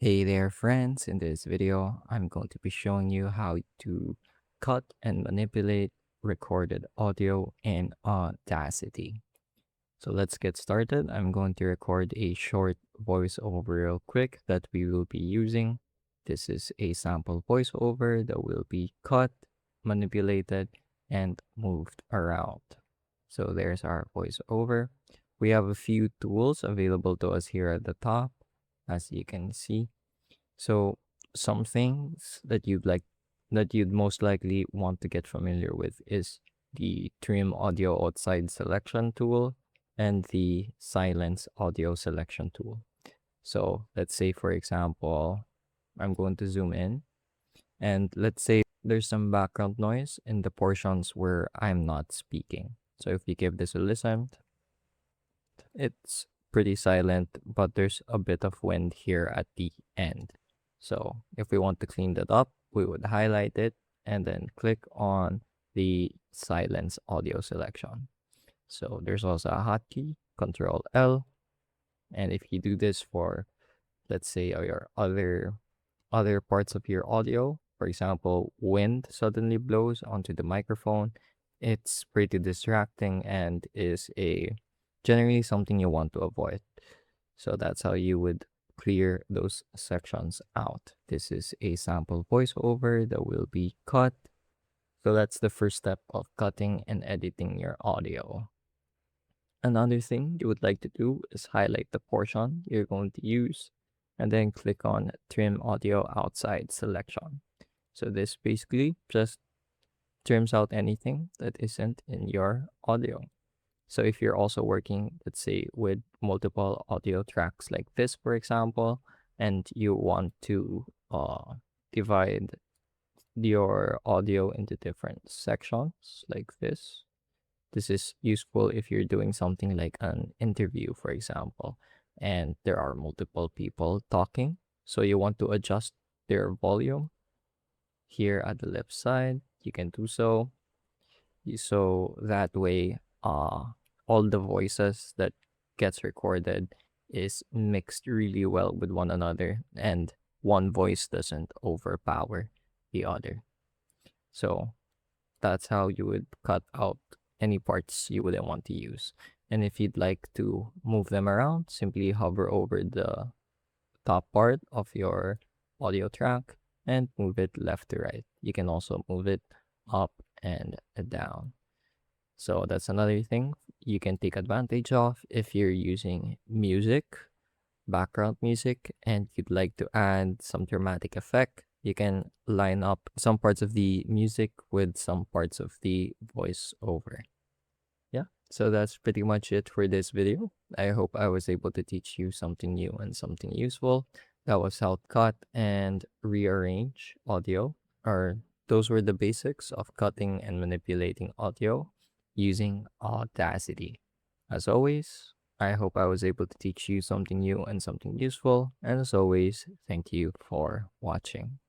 Hey there friends, in this video I'm going to be showing you how to cut and manipulate recorded audio in Audacity. So let's get started. I'm going to record a short voiceover real quick that we will be using. This is a sample voiceover that will be cut, manipulated, and moved around. So there's our voiceover. We have a few tools available to us here at the top, as you can see. So some things that you'd most likely want to get familiar with is the trim audio outside selection tool and the silence audio selection tool. So let's say for example, I'm going to zoom in and let's say there's some background noise in the portions where I'm not speaking. So if you give this a listen, it's pretty silent, but there's a bit of wind here at the end. So if we want to clean that up, we would highlight it and then click on the silence audio selection. So there's also a hotkey, Control L. And if you do this for, let's say, your other parts of your audio, for example, wind suddenly blows onto the microphone, it's pretty distracting and is a generally something you want to avoid. So that's how you would clear those sections out. This is a sample voiceover that will be cut. So that's the first step of cutting and editing your audio. Another thing you would like to do is highlight the portion you're going to use and then click on trim audio outside selection. So this basically just trims out anything that isn't in your audio. So if you're also working, let's say, with multiple audio tracks like this, for example, and you want to divide your audio into different sections like this is useful if you're doing something like an interview, for example, and there are multiple people talking. So you want to adjust their volume here at the left side. You can do so. So that way, all the voices that gets recorded is mixed really well with one another, and one voice doesn't overpower the other. So that's how you would cut out any parts you wouldn't want to use. And if you'd like to move them around, simply hover over the top part of your audio track and move it left to right. You can also move it up and down. So that's another thing you can take advantage of if you're using music, background music, and you'd like to add some dramatic effect. You can line up some parts of the music with some parts of the voiceover. Yeah, so that's pretty much it for this video. I hope I was able to teach you something new and something useful. That was how to cut and rearrange audio, or those were the basics of cutting and manipulating audio using Audacity. As always, I hope I was able to teach you something new and something useful. And as always, thank you for watching.